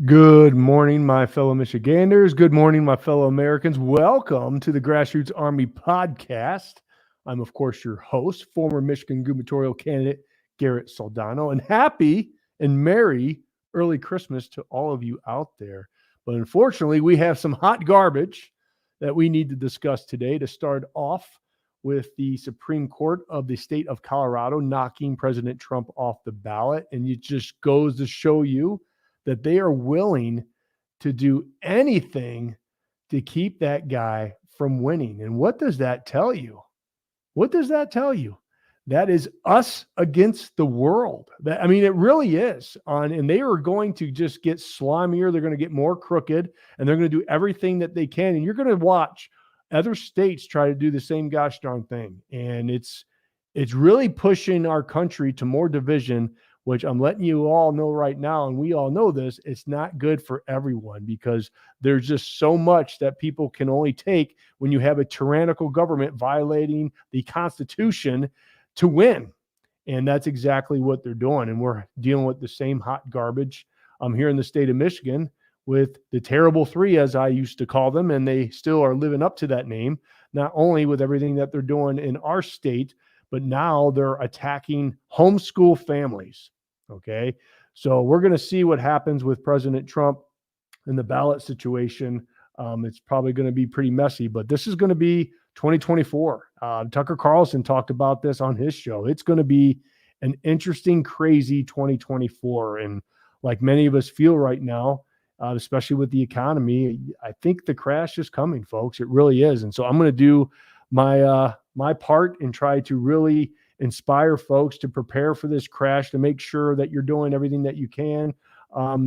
Good morning, my fellow Michiganders. Good morning, my fellow Americans. Welcome to the Grassroots Army podcast. I'm, of course, your host, former Michigan gubernatorial candidate Garrett Soldano, and happy and merry early Christmas to all of you out there. But unfortunately, we have some hot garbage that we need to discuss today to start off with the Supreme Court of the state of Colorado knocking President Trump off the ballot. And it just goes to show you that they are willing to do anything to keep that guy from winning. And what does that tell you? What does that tell you? That is us against the world. It really is. And they are going to just get slimier. They're going to get more crooked, and they're going to do everything that they can. And you're going to watch other states try to do the same gosh darn thing. And it's really pushing our country to more division, which I'm letting you all know right now, and we all know this, it's not good for everyone because there's just so much that people can only take when you have a tyrannical government violating the Constitution to win. And that's exactly what they're doing. And we're dealing with the same hot garbage here in the state of Michigan with the terrible three, as I used to call them, and they still are living up to that name, not only with everything that they're doing in our state, but now they're attacking homeschool families. Okay. So we're going to see what happens with President Trump in the ballot situation. It's probably going to be pretty messy, but this is going to be 2024. Tucker Carlson talked about this on his show. It's going to be an interesting, crazy 2024. And like many of us feel right now, especially with the economy, I think the crash is coming, folks. It really is. And so I'm going to do my part and try to really inspire folks to prepare for this crash, to make sure that you're doing everything that you can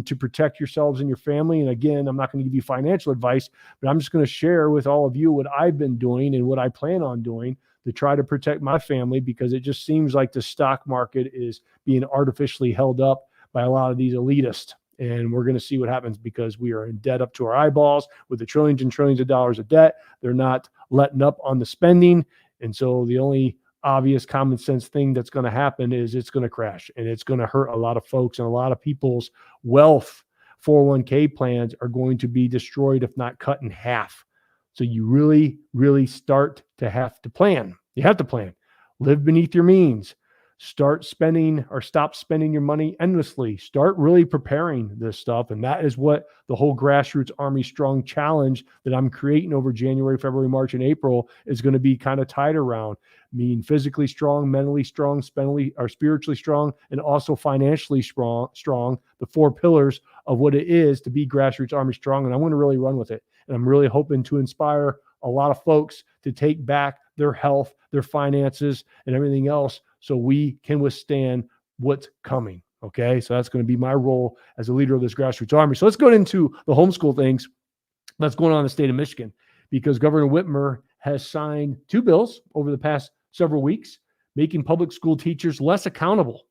to protect yourselves and your family. And again, I'm not going to give you financial advice, but I'm just going to share with all of you what I've been doing and what I plan on doing to try to protect my family, because it just seems like the stock market is being artificially held up by a lot of these elitists. And we're going to see what happens because we are in debt up to our eyeballs with the trillions and trillions of dollars of debt. They're not letting up on the spending. And so the only obvious common sense thing that's going to happen is it's going to crash, and it's going to hurt a lot of folks, and a lot of people's wealth 401k plans are going to be destroyed, if not cut in half. So you really, really start to have to plan. You have to plan. Live beneath your means. Start spending or stop spending your money endlessly. Start really preparing this stuff. And that is what the whole Grassroots Army Strong Challenge that I'm creating over January, February, March, and April is going to be kind of tied around. Meaning physically strong, mentally strong, spiritually strong, and also financially strong, the four pillars of what it is to be Grassroots Army Strong. And I want to really run with it. And I'm really hoping to inspire a lot of folks to take back their health, their finances, and everything else so we can withstand what's coming. Okay. So that's going to be my role as a leader of this Grassroots Army. So let's go into the homeschool things that's going on in the state of Michigan, because Governor Whitmer has signed two bills over the past several weeks, making public school teachers less accountable.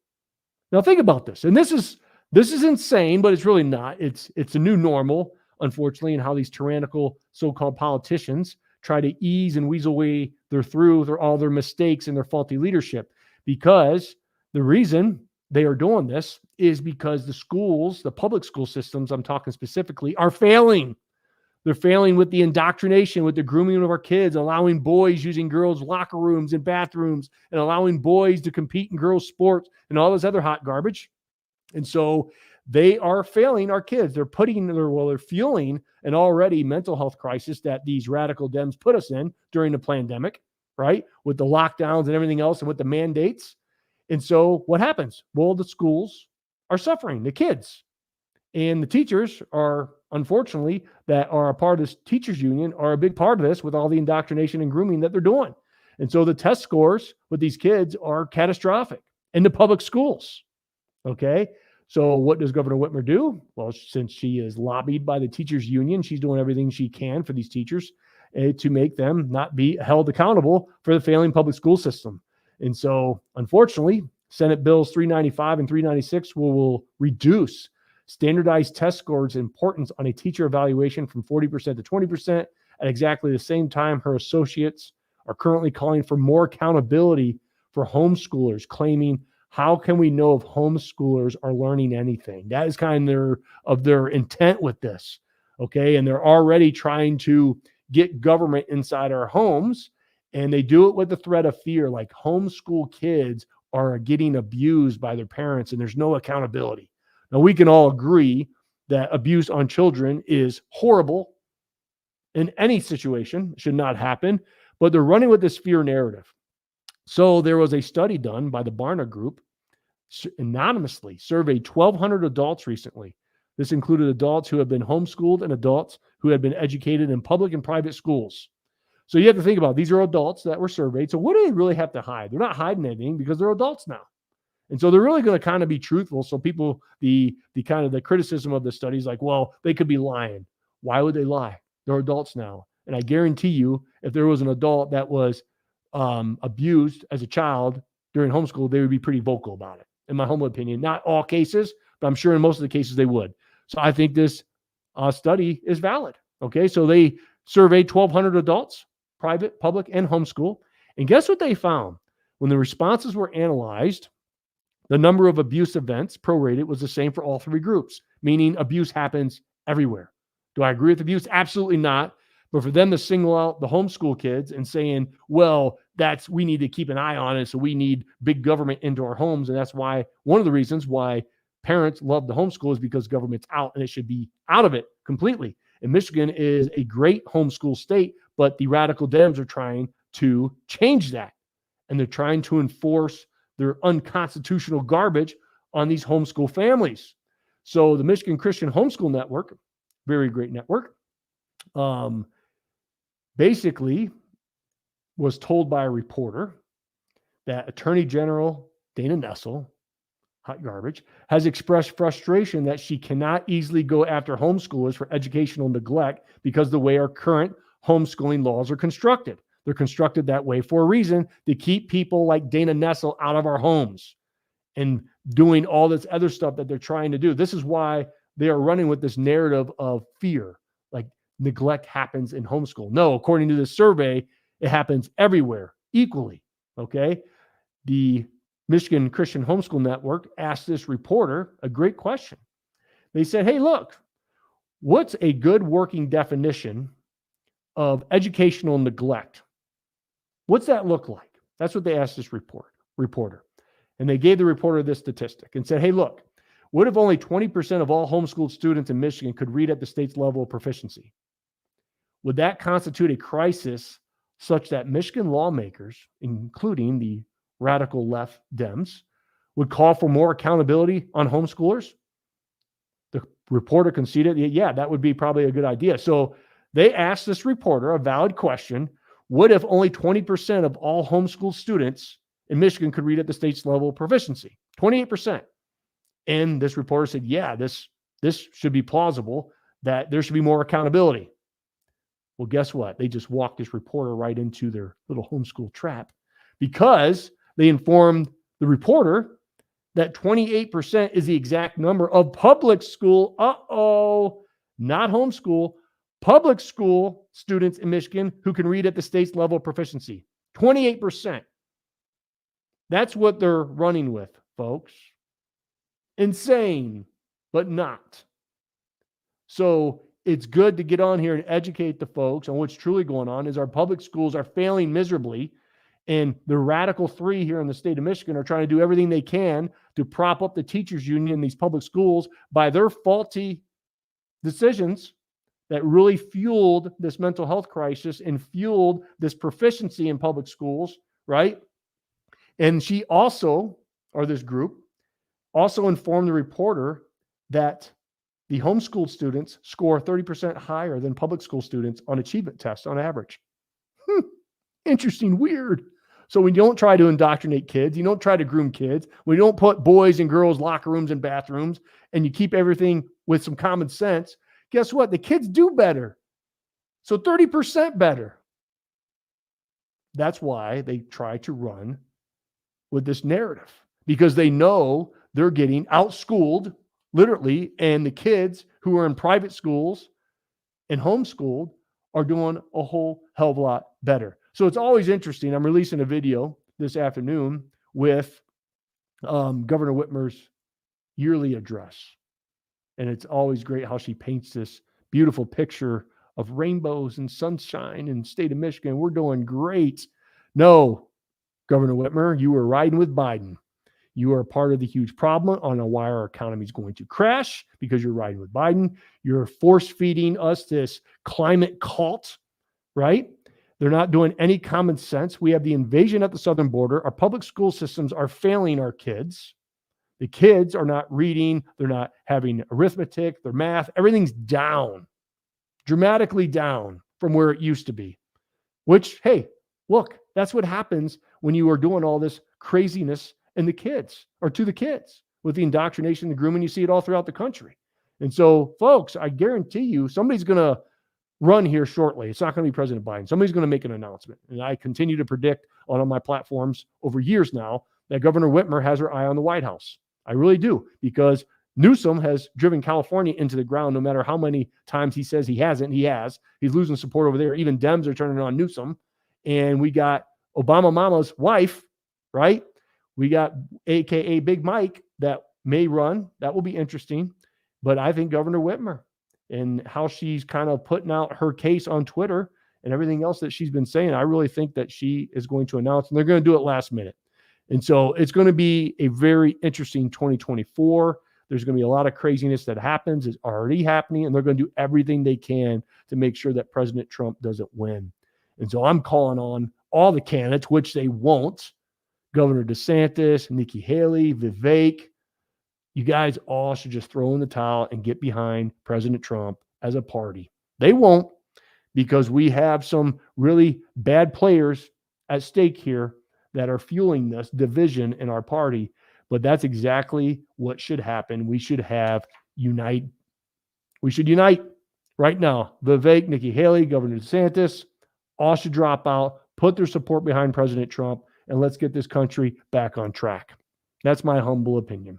Now think about this. And this is insane, but it's really not. It's a new normal, unfortunately, in how these tyrannical so-called politicians try to ease and weasel away all their mistakes and their faulty leadership. Because the reason they are doing this is because the schools, the public school systems, I'm talking specifically, are failing. They're failing with the indoctrination, with the grooming of our kids, allowing boys using girls' locker rooms and bathrooms, and allowing boys to compete in girls' sports and all this other hot garbage. And so they are failing our kids. They're fueling an already mental health crisis that these radical Dems put us in during the pandemic, right? With the lockdowns and everything else and with the mandates. And so what happens? Well, the schools are suffering, the kids. And the teachers are, unfortunately, that are a part of this teachers union are a big part of this with all the indoctrination and grooming that they're doing. And so the test scores with these kids are catastrophic in the public schools. Okay. So what does Governor Whitmer do? Well, since she is lobbied by the teachers union, she's doing everything she can for these teachers to make them not be held accountable for the failing public school system. And so, unfortunately, Senate Bills 395 and 396 will reduce standardized test scores importance on a teacher evaluation from 40% to 20%. At exactly the same time, her associates are currently calling for more accountability for homeschoolers, claiming How can we know if homeschoolers are learning anything? That is kind of their intent with this. Okay. And they're already trying to get government inside our homes, and they do it with the threat of fear. Like, homeschool kids are getting abused by their parents, and there's no accountability. Now, we can all agree that abuse on children is horrible in any situation, should not happen, but they're running with this fear narrative. So there was a study done by the Barna Group, anonymously surveyed 1,200 adults recently. This included adults who have been homeschooled and adults who had been educated in public and private schools. So you have to think about, these are adults that were surveyed. So what do they really have to hide? They're not hiding anything because they're adults now. And so they're really going to kind of be truthful. So people, the kind of the criticism of the study is like, well, they could be lying. Why would they lie? They're adults now. And I guarantee you, if there was an adult that was abused as a child during homeschool, they would be pretty vocal about it, in my humble opinion. Not all cases, but I'm sure in most of the cases they would. So I think this study is valid. Okay, so they surveyed 1,200 adults, private, public, and homeschool. And guess what they found? When the responses were analyzed, the number of abuse events prorated was the same for all three groups, meaning abuse happens everywhere. Do I agree with abuse? Absolutely not. But for them to single out the homeschool kids and saying, well, we need to keep an eye on it, so we need big government into our homes. And that's why, one of the reasons why parents love the homeschool is because government's out, and it should be out of it completely. And Michigan is a great homeschool state, but the radical Dems are trying to change that. And they're trying to enforce their unconstitutional garbage on these homeschool families. So the Michigan Christian Homeschool Network, very great network, basically was told by a reporter that Attorney General Dana Nessel, hot garbage, has expressed frustration that she cannot easily go after homeschoolers for educational neglect because of the way our current homeschooling laws are constructed. They're constructed that way for a reason, to keep people like Dana Nessel out of our homes and doing all this other stuff that they're trying to do. This is why they are running with this narrative of fear, like neglect happens in homeschool. No, according to this survey, it happens everywhere equally. Okay. The Michigan Christian Homeschool Network asked this reporter a great question. They said, hey, look, what's a good working definition of educational neglect? What's that look like? That's what they asked this reporter. And they gave the reporter this statistic and said, hey, look, what if only 20% of all homeschooled students in Michigan could read at the state's level of proficiency? Would that constitute a crisis such that Michigan lawmakers, including the radical left Dems, would call for more accountability on homeschoolers? The reporter conceded, yeah, that would be probably a good idea. So they asked this reporter a valid question. What if only 20% of all homeschooled students in Michigan could read at the state's level of proficiency? 28%. And this reporter said, yeah, this should be plausible, that there should be more accountability. Well, guess what? They just walked this reporter right into their little homeschool trap, because they informed the reporter that 28% is the exact number of public school, not homeschool, public school students in Michigan who can read at the state's level of proficiency. 28%. That's what they're running with, folks. Insane, but not. So it's good to get on here and educate the folks on what's truly going on. Is our public schools are failing miserably, and the radical three here in the state of Michigan are trying to do everything they can to prop up the teachers union in these public schools by their faulty decisions that really fueled this mental health crisis and fueled this proficiency in public schools, right? And she also, or this group, also informed the reporter that the homeschooled students score 30% higher than public school students on achievement tests on average. Interesting, weird. So when you don't try to indoctrinate kids, you don't try to groom kids, when you don't put boys and girls locker rooms and bathrooms, and you keep everything with some common sense, guess what? The kids do better. So 30% better. That's why they try to run with this narrative, because they know they're getting outschooled, literally, and the kids who are in private schools and homeschooled are doing a whole hell of a lot better. So it's always interesting. I'm releasing a video this afternoon with Governor Whitmer's yearly address. And it's always great how she paints this beautiful picture of rainbows and sunshine in the state of Michigan. We're doing great. No, Governor Whitmer, you were riding with Biden. You are part of the huge problem on why our economy is going to crash because you're riding with Biden. You're force feeding us this climate cult, right? They're not doing any common sense. We have the invasion at the southern border. Our public school systems are failing our kids. The kids are not reading. They're not having arithmetic, their math. Everything's down, dramatically down from where it used to be. Which, hey, look, that's what happens when you are doing all this craziness in the kids or to the kids with the indoctrination, the grooming. You see it all throughout the country. And so, folks, I guarantee you somebody's going to run here shortly. It's not going to be President Biden. Somebody's going to make an announcement. And I continue to predict on all my platforms over years now that Governor Whitmer has her eye on the White House. I really do, because Newsom has driven California into the ground. No matter how many times he says he hasn't, he has. He's losing support over there. Even Dems are turning on Newsom. And we got Obama Mama's wife, right? We got AKA Big Mike that may run. That will be interesting. But I think Governor Whitmer and how she's kind of putting out her case on Twitter and everything else that she's been saying, I really think that she is going to announce, and they're going to do it last minute. And so it's going to be a very interesting 2024. There's going to be a lot of craziness that happens, is already happening, and they're going to do everything they can to make sure that President Trump doesn't win. And so I'm calling on all the candidates, which they won't, Governor DeSantis, Nikki Haley, Vivek. You guys all should just throw in the towel and get behind President Trump as a party. They won't, because we have some really bad players at stake here that are fueling this division in our party. But that's exactly what should happen. We should unite. We should unite right now. Vivek, Nikki Haley, Governor DeSantis, all should drop out, put their support behind President Trump, and let's get this country back on track. That's my humble opinion.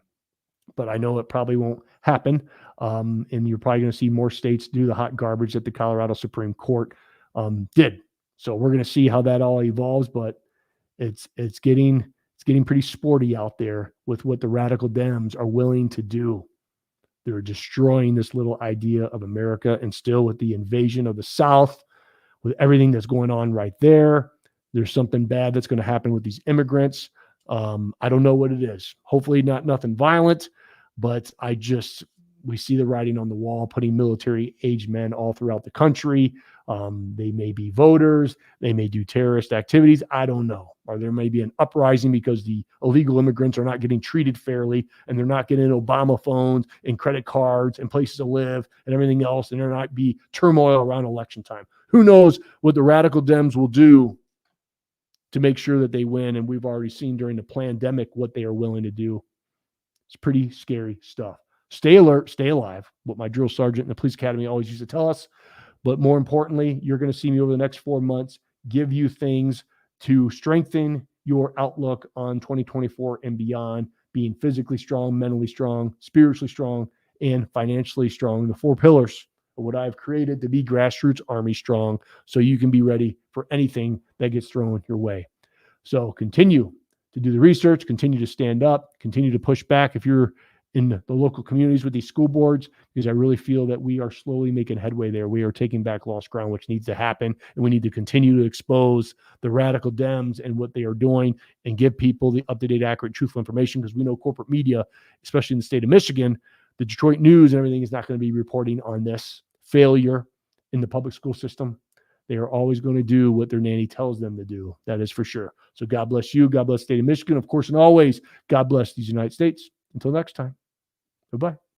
But I know it probably won't happen. And you're probably going to see more states do the hot garbage that the Colorado Supreme Court did. So we're going to see how that all evolves. But it's getting pretty sporty out there with what the radical Dems are willing to do. They're destroying this little idea of America, and still with the invasion of the South, with everything that's going on right there, there's something bad that's going to happen with these immigrants. I don't know what it is. Hopefully nothing violent, but we see the writing on the wall, putting military-aged men all throughout the country. They may be voters. They may do terrorist activities. I don't know. Or there may be an uprising because the illegal immigrants are not getting treated fairly, and they're not getting Obama phones and credit cards and places to live and everything else, and there not be turmoil around election time. Who knows what the radical Dems will do to make sure that they win, and we've already seen during the pandemic what they are willing to do. It's pretty scary stuff. Stay alert, stay alive, what my drill sergeant in the police academy always used to tell us. But more importantly, you're going to see me over the next 4 months give you things to strengthen your outlook on 2024 and beyond, being physically strong, mentally strong, spiritually strong, and financially strong. The 4 pillars of what I've created to be Grassroots Army strong, so you can be ready for anything that gets thrown your way. So continue to do the research, continue to stand up, continue to push back if you're in the local communities with these school boards, because I really feel that we are slowly making headway there. We are taking back lost ground, which needs to happen. And we need to continue to expose the radical Dems and what they are doing and give people the up-to-date, accurate, truthful information, because we know corporate media, especially in the state of Michigan, the Detroit News and everything is not going to be reporting on this failure in the public school system. They are always going to do what their nanny tells them to do. That is for sure. So God bless you. God bless the state of Michigan, of course, and always God bless these United States. Until next time. Goodbye.